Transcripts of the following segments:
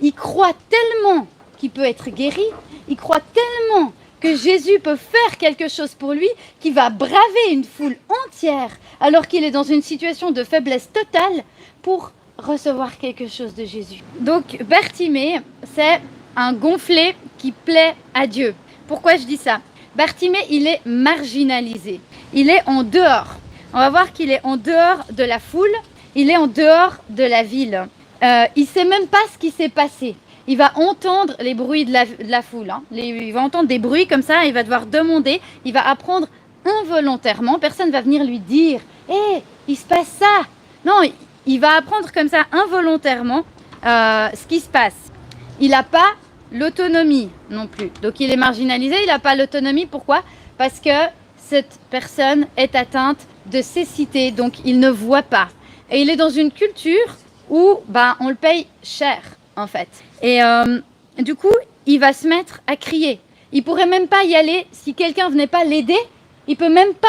Il croit tellement qu'il peut être guéri, il croit tellement que Jésus peut faire quelque chose pour lui, qu'il va braver une foule entière alors qu'il est dans une situation de faiblesse totale pour recevoir quelque chose de Jésus. Donc Bartimée, c'est un gonflé qui plaît à Dieu. Pourquoi je dis ça? Bartimée, il est marginalisé, il est en dehors. On va voir qu'il est en dehors de la foule, il est en dehors de la ville. Il ne sait même pas ce qui s'est passé. Il va entendre les bruits de la foule. Il va entendre des bruits comme ça, il va devoir demander, il va apprendre involontairement. Personne ne va venir lui dire « Hé, il se passe ça !» Non, il va apprendre comme ça involontairement ce qui se passe. Il n'a pas l'autonomie non plus. Donc il est marginalisé, il n'a pas l'autonomie. Pourquoi? Parce que cette personne est atteinte de cécité, donc il ne voit pas. Et il est dans une culture où on le paye cher, en fait. Et du coup, il va se mettre à crier. Il pourrait même pas y aller si quelqu'un venait pas l'aider. Il peut même pas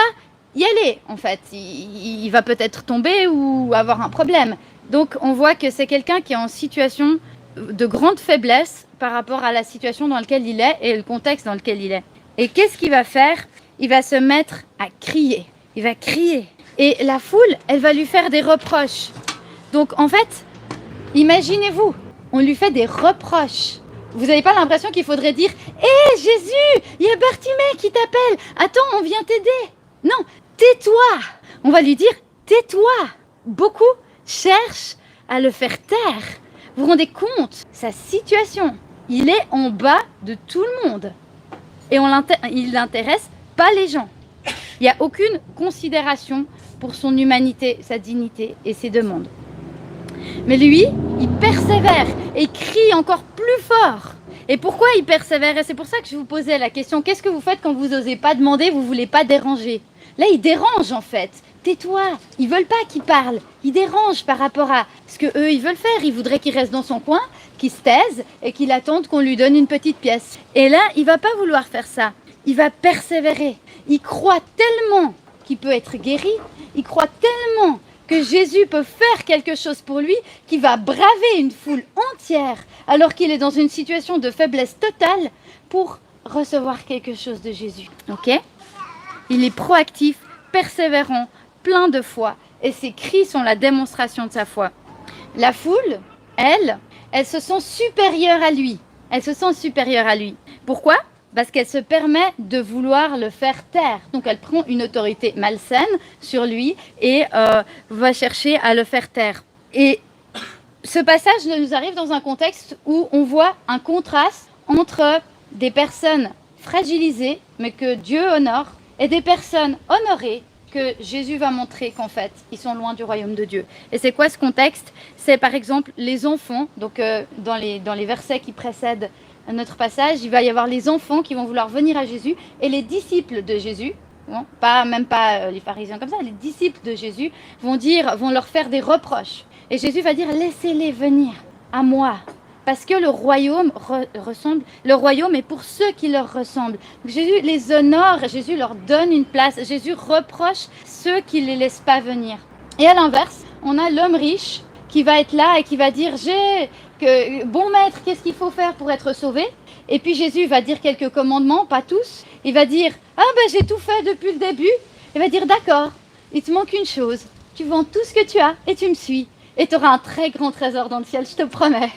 y aller, en fait. Il va peut-être tomber ou avoir un problème. Donc, on voit que c'est quelqu'un qui est en situation de grande faiblesse par rapport à la situation dans laquelle il est et le contexte dans lequel il est. Et qu'est-ce qu'il va faire? Il va se mettre à crier. Il va crier. Et la foule, elle va lui faire des reproches. Donc, en fait, imaginez-vous, on lui fait des reproches. Vous n'avez pas l'impression qu'il faudrait dire « Hé, Jésus, il y a Bartimée qui t'appelle. Attends, on vient t'aider. » Non, tais-toi. On va lui dire « Tais-toi. » Beaucoup cherchent à le faire taire. Vous vous rendez compte? Sa situation, il est en bas de tout le monde. Et il n'intéresse pas les gens. Il n'y a aucune considération pour son humanité, sa dignité et ses demandes. Mais lui, il persévère et crie encore plus fort. Et pourquoi il persévère? Et c'est pour ça que je vous posais la question, qu'est-ce que vous faites quand vous n'osez pas demander, vous ne voulez pas déranger? Là, il dérange en fait. Tais-toi, ils ne veulent pas qu'il parle. Il dérange par rapport à ce qu'eux, ils veulent faire. Ils voudraient qu'il reste dans son coin, qu'il se taise et qu'il attende qu'on lui donne une petite pièce. Et là, il ne va pas vouloir faire ça. Il va persévérer. Il croit tellement qu'il peut être guéri. Il croit tellement que Jésus peut faire quelque chose pour lui, qu'il va braver une foule entière alors qu'il est dans une situation de faiblesse totale pour recevoir quelque chose de Jésus. Ok? Il est proactif, persévérant, plein de foi et ses cris sont la démonstration de sa foi. La foule, elle se sent supérieure à lui. Elle se sent supérieure à lui. Pourquoi? Parce qu'elle se permet de vouloir le faire taire. Donc elle prend une autorité malsaine sur lui et va chercher à le faire taire. Et ce passage nous arrive dans un contexte où on voit un contraste entre des personnes fragilisées, mais que Dieu honore, et des personnes honorées, que Jésus va montrer qu'en fait, ils sont loin du royaume de Dieu. Et c'est quoi ce contexte? C'est par exemple les enfants. Donc dans les versets qui précèdent notre passage, il va y avoir les enfants qui vont vouloir venir à Jésus et les disciples de Jésus, bon, même pas les pharisiens comme ça, les disciples de Jésus vont leur faire des reproches. Et Jésus va dire, laissez-les venir à moi, parce que le royaume le royaume est pour ceux qui leur ressemblent. Donc Jésus les honore, Jésus leur donne une place, Jésus reproche ceux qui ne les laissent pas venir. Et à l'inverse, on a l'homme riche qui va être là et qui va dire, bon maître, qu'est-ce qu'il faut faire pour être sauvé? Et puis Jésus va dire quelques commandements, pas tous. Il va dire, j'ai tout fait depuis le début. Il va dire, d'accord, il te manque une chose. Tu vends tout ce que tu as et tu me suis. Et tu auras un très grand trésor dans le ciel, je te promets.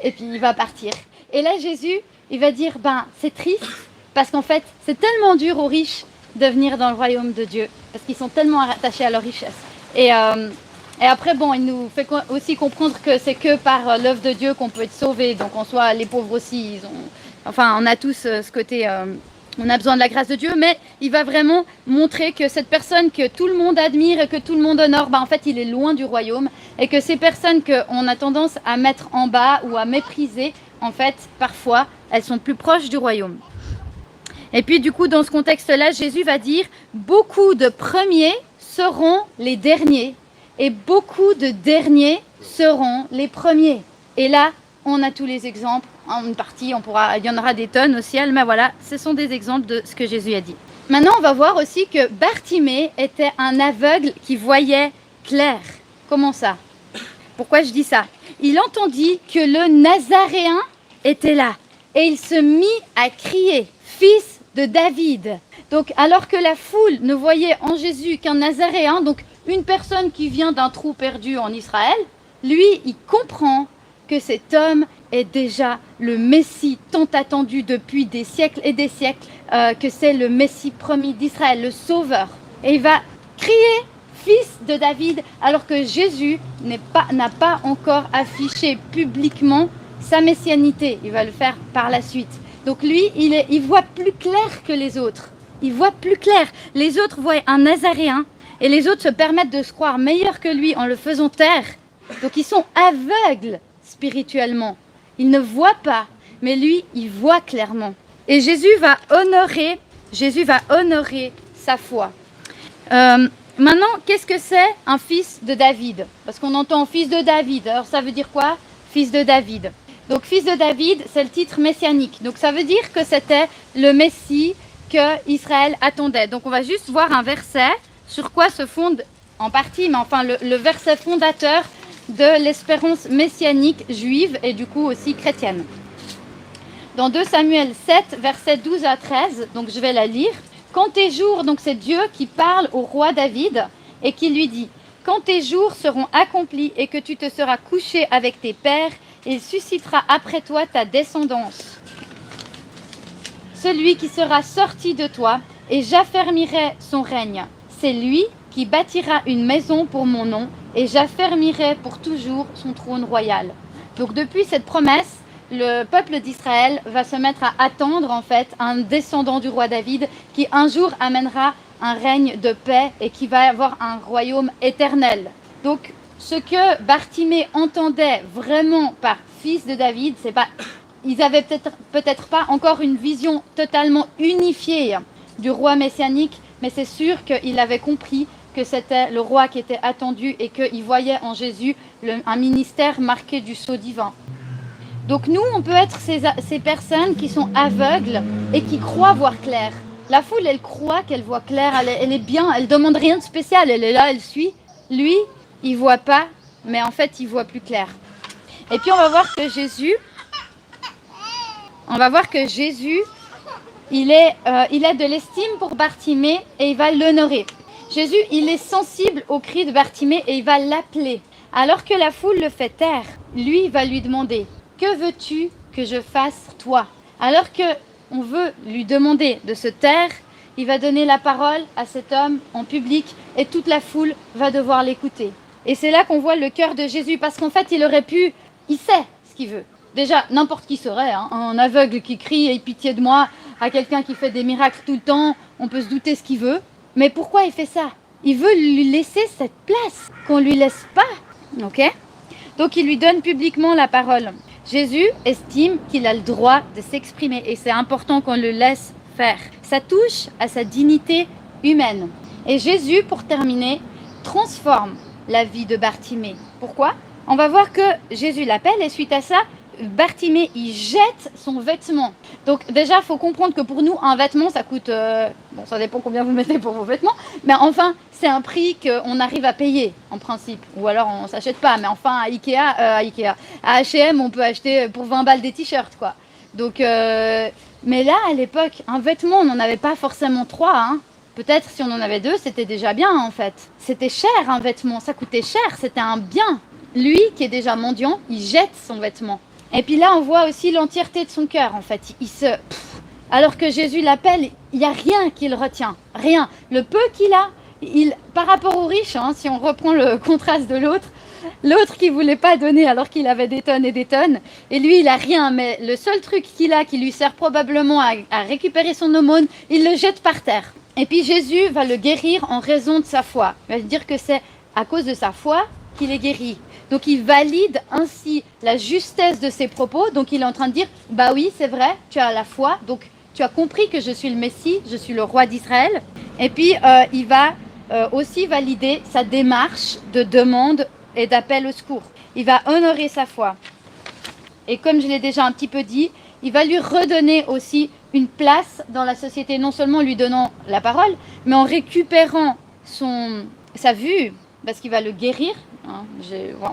Et puis il va partir. Et là Jésus, il va dire, c'est triste, parce qu'en fait, c'est tellement dur aux riches de venir dans le royaume de Dieu, parce qu'ils sont tellement attachés à leur richesse. Et après, il nous fait aussi comprendre que c'est que par l'œuvre de Dieu qu'on peut être sauvé. Donc en soi, les pauvres aussi, on a tous ce côté, on a besoin de la grâce de Dieu, mais il va vraiment montrer que cette personne que tout le monde admire et que tout le monde honore, en fait, il est loin du royaume. Et que ces personnes qu'on a tendance à mettre en bas ou à mépriser, en fait, parfois, elles sont plus proches du royaume. Et puis du coup, dans ce contexte-là, Jésus va dire, beaucoup de premiers seront les derniers. Et beaucoup de derniers seront les premiers. Et là, on a tous les exemples. En une partie, il y en aura des tonnes au ciel, mais voilà, ce sont des exemples de ce que Jésus a dit. Maintenant, on va voir aussi que Bartimée était un aveugle qui voyait clair. Comment ça? Pourquoi je dis ça? il entendit que le Nazaréen était là. Et il se mit à crier, fils de David. Donc, alors que la foule ne voyait en Jésus qu'un Nazaréen, donc une personne qui vient d'un trou perdu en Israël, lui, il comprend que cet homme est déjà le Messie tant attendu depuis des siècles et des siècles, que c'est le Messie promis d'Israël, le Sauveur. Et il va crier fils de David, alors que Jésus n'a pas encore affiché publiquement sa messianité. Il va le faire par la suite. Donc lui, il voit plus clair que les autres. Il voit plus clair. Les autres voient un Nazaréen et les autres se permettent de se croire meilleurs que lui en le faisant taire. Donc ils sont aveugles spirituellement. Ils ne voient pas, mais lui, il voit clairement. Et Jésus va honorer sa foi. Maintenant, qu'est-ce que c'est un fils de David? Parce qu'on entend fils de David. Alors ça veut dire quoi? Fils de David. Donc fils de David, c'est le titre messianique. Donc ça veut dire que c'était le Messie que Israël attendait. Donc on va juste voir un verset sur quoi se fonde en partie, mais enfin le verset fondateur de l'espérance messianique juive et du coup aussi chrétienne. Dans 2 Samuel 7, versets 12 à 13, donc je vais la lire. Quand tes jours, donc c'est Dieu qui parle au roi David et qui lui dit: quand tes jours seront accomplis et que tu te seras couché avec tes pères, il suscitera après toi ta descendance, celui qui sera sorti de toi, et j'affermirai son règne. C'est lui qui bâtira une maison pour mon nom, et j'affermirai pour toujours son trône royal. Donc depuis cette promesse, le peuple d'Israël va se mettre à attendre en fait un descendant du roi David qui un jour amènera un règne de paix et qui va avoir un royaume éternel. Donc ce que Bartimée entendait vraiment par fils de David, c'est pas, ils avaient peut-être pas encore une vision totalement unifiée du roi messianique, mais c'est sûr qu'il avait compris que c'était le roi qui était attendu et qu'il voyait en Jésus un ministère marqué du sceau divin. Donc nous, on peut être ces personnes qui sont aveugles et qui croient voir clair. La foule, elle croit qu'elle voit clair, elle est bien, elle demande rien de spécial, elle est là, elle suit. Lui, il voit pas, mais en fait, il voit plus clair. Et puis on va voir que Jésus, il a de l'estime pour Bartimée et il va l'honorer. Jésus, il est sensible au cri de Bartimée et il va l'appeler. Alors que la foule le fait taire, lui, il va lui demander: que veux-tu que je fasse toi? Alors qu'on veut lui demander de se taire, il va donner la parole à cet homme en public et toute la foule va devoir l'écouter. Et c'est là qu'on voit le cœur de Jésus, parce qu'en fait, il sait ce qu'il veut. Déjà, n'importe qui saurait, hein, un aveugle qui crie « Aie pitié de moi » à quelqu'un qui fait des miracles tout le temps, on peut se douter ce qu'il veut. Mais pourquoi il fait ça? Il veut lui laisser cette place qu'on ne lui laisse pas. Ok? Donc, il lui donne publiquement la parole. Jésus estime qu'il a le droit de s'exprimer et c'est important qu'on le laisse faire. Ça touche à sa dignité humaine. Et Jésus, pour terminer, transforme la vie de Bartimée. Pourquoi? On va voir que Jésus l'appelle et suite à ça, Bartimée, il jette son vêtement. Donc déjà, il faut comprendre que pour nous, un vêtement, ça coûte... bon, ça dépend combien vous mettez pour vos vêtements, mais enfin, c'est un prix qu'on arrive à payer, en principe. Ou alors, on ne s'achète pas, mais enfin, à H&M, on peut acheter pour 20 balles des t-shirts, quoi. Donc, mais là, à l'époque, un vêtement, on n'en avait pas forcément 3, hein. Peut-être si on en avait 2, c'était déjà bien, en fait. C'était cher, un vêtement, ça coûtait cher, c'était un bien. Lui, qui est déjà mendiant, il jette son vêtement. Et puis là, on voit aussi l'entièreté de son cœur, en fait. Alors que Jésus l'appelle, il n'y a rien qui le retient. Rien. Le peu qu'il a, par rapport aux riches, hein, si on reprend le contraste de l'autre qui ne voulait pas donner alors qu'il avait des tonnes et des tonnes, et lui, il n'a rien. Mais le seul truc qu'il a qui lui sert probablement à récupérer son aumône, il le jette par terre. Et puis Jésus va le guérir en raison de sa foi. Il va dire que c'est à cause de sa foi qu'il est guéri. Donc il valide ainsi la justesse de ses propos. Donc il est en train de dire, bah oui, c'est vrai, tu as la foi, donc tu as compris que je suis le Messie, je suis le roi d'Israël. Et puis il va aussi valider sa démarche de demande et d'appel au secours. Il va honorer sa foi. Et comme je l'ai déjà un petit peu dit, il va lui redonner aussi une place dans la société, non seulement en lui donnant la parole, mais en récupérant sa vue, parce qu'il va le guérir, hein,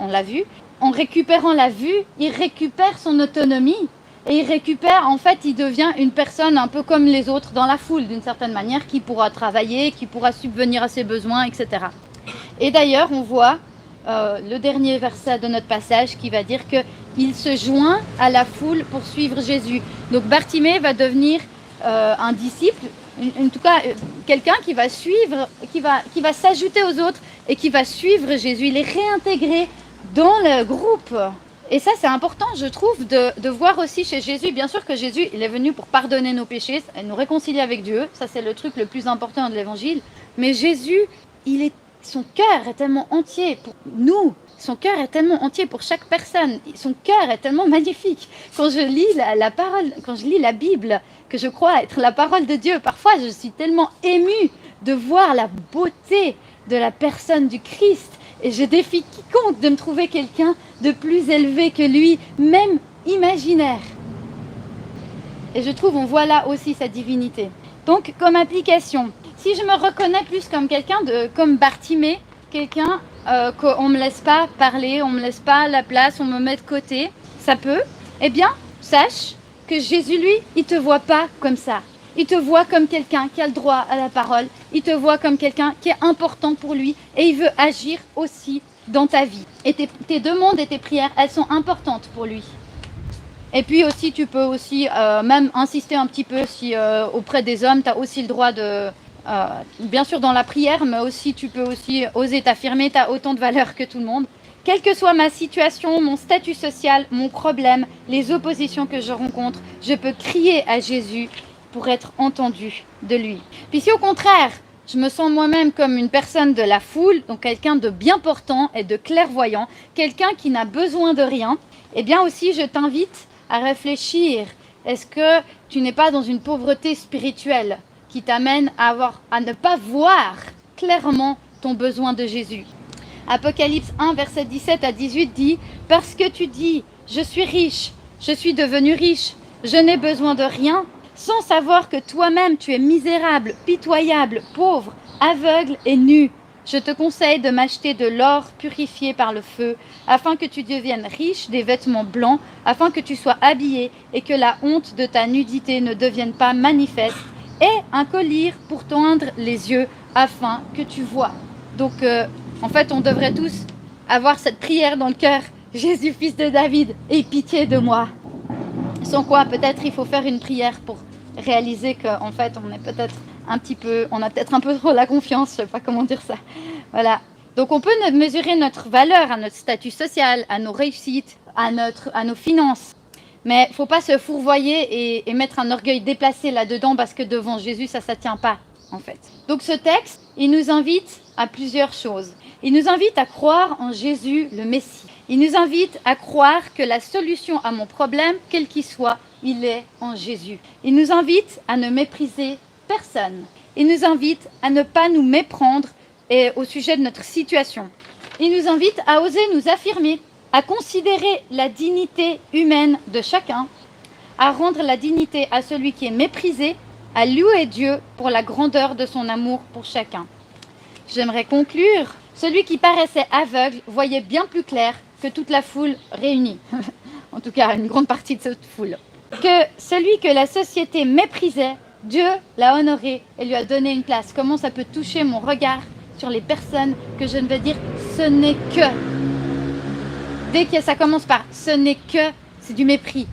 on l'a vu, en récupérant la vue, il récupère son autonomie et il récupère, en fait, il devient une personne un peu comme les autres dans la foule, d'une certaine manière, qui pourra travailler, qui pourra subvenir à ses besoins, etc. Et d'ailleurs, on voit le dernier verset de notre passage qui va dire qu'il se joint à la foule pour suivre Jésus. Donc Bartimée va devenir un disciple, en tout cas quelqu'un qui va suivre, qui va s'ajouter aux autres et qui va suivre Jésus. Il est réintégré dans le groupe. Et ça, c'est important, je trouve, de voir aussi chez Jésus. Bien sûr que Jésus, il est venu pour pardonner nos péchés et nous réconcilier avec Dieu. Ça, c'est le truc le plus important de l'Évangile. Mais Jésus, son cœur est tellement entier pour nous. Son cœur est tellement entier pour chaque personne. Son cœur est tellement magnifique. Quand je lis la parole, quand je lis la Bible, que je crois être la parole de Dieu, parfois je suis tellement émue de voir la beauté de la personne du Christ. Et je défie quiconque de me trouver quelqu'un de plus élevé que lui, même imaginaire. Et je trouve, on voit là aussi sa divinité. Donc, comme application, si je me reconnais plus comme quelqu'un comme Bartimée, quelqu'un qu'on ne me laisse pas parler, on ne me laisse pas la place, on me met de côté, ça peut, eh bien, sache que Jésus, lui, il ne te voit pas comme ça. Il te voit comme quelqu'un qui a le droit à la parole. Il te voit comme quelqu'un qui est important pour lui. Et il veut agir aussi dans ta vie. Et tes demandes et tes prières, elles sont importantes pour lui. Et puis aussi, tu peux aussi même insister un petit peu si auprès des hommes, tu as aussi le droit de... bien sûr dans la prière, mais aussi tu peux aussi oser t'affirmer. Tu as autant de valeur que tout le monde. Quelle que soit ma situation, mon statut social, mon problème, les oppositions que je rencontre, je peux crier à Jésus pour être entendu de lui. Puis si au contraire, je me sens moi-même comme une personne de la foule, donc quelqu'un de bien portant et de clairvoyant, quelqu'un qui n'a besoin de rien, eh bien aussi je t'invite à réfléchir. Est-ce que tu n'es pas dans une pauvreté spirituelle qui t'amène à ne pas voir clairement ton besoin de Jésus? Apocalypse 1, verset 17 à 18 dit « Parce que tu dis, je suis riche, je suis devenu riche, je n'ai besoin de rien », sans savoir que toi-même tu es misérable, pitoyable, pauvre, aveugle et nu. Je te conseille de m'acheter de l'or purifié par le feu, afin que tu deviennes riche, des vêtements blancs, afin que tu sois habillé et que la honte de ta nudité ne devienne pas manifeste, et un collier pour t'oindre les yeux, afin que tu vois. Donc, en fait, on devrait tous avoir cette prière dans le cœur. Jésus, fils de David, aie pitié de moi. Sans quoi, peut-être il faut faire une prière pour réaliser qu'en fait, on a peut-être un peu trop la confiance, je sais pas comment dire ça. Voilà. Donc, on peut mesurer notre valeur à notre statut social, à nos réussites, à nos finances. Mais il ne faut pas se fourvoyer et mettre un orgueil déplacé là-dedans parce que devant Jésus, ça ne tient pas, en fait. Donc, ce texte, il nous invite à plusieurs choses. Il nous invite à croire en Jésus, le Messie. Il nous invite à croire que la solution à mon problème, quel qu'il soit, il est en Jésus. Il nous invite à ne mépriser personne. Il nous invite à ne pas nous méprendre au sujet de notre situation. Il nous invite à oser nous affirmer, à considérer la dignité humaine de chacun, à rendre la dignité à celui qui est méprisé, à louer Dieu pour la grandeur de son amour pour chacun. J'aimerais conclure. Celui qui paraissait aveugle voyait bien plus clair que toute la foule réunie. En tout cas, une grande partie de cette foule. Que celui que la société méprisait, Dieu l'a honoré et lui a donné une place. Comment ça peut toucher mon regard sur les personnes que je ne veux dire ce n'est que. Dès que ça commence par ce n'est que, c'est du mépris.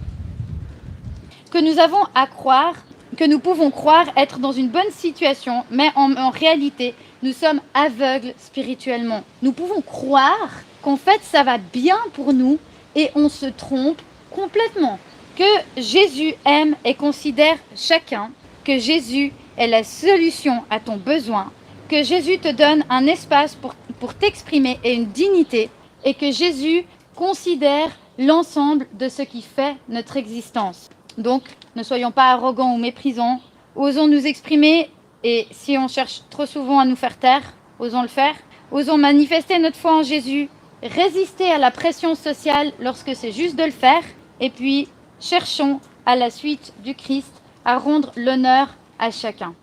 Que nous avons à croire, que nous pouvons croire être dans une bonne situation, mais en réalité, nous sommes aveugles spirituellement. Nous pouvons croire qu'en fait, ça va bien pour nous et on se trompe complètement. Que Jésus aime et considère chacun, que Jésus est la solution à ton besoin, que Jésus te donne un espace pour t'exprimer et une dignité, et que Jésus considère l'ensemble de ce qui fait notre existence. Donc, ne soyons pas arrogants ou méprisants, osons nous exprimer, et si on cherche trop souvent à nous faire taire, osons le faire. Osons manifester notre foi en Jésus, résister à la pression sociale lorsque c'est juste de le faire, et puis cherchons à la suite du Christ à rendre l'honneur à chacun.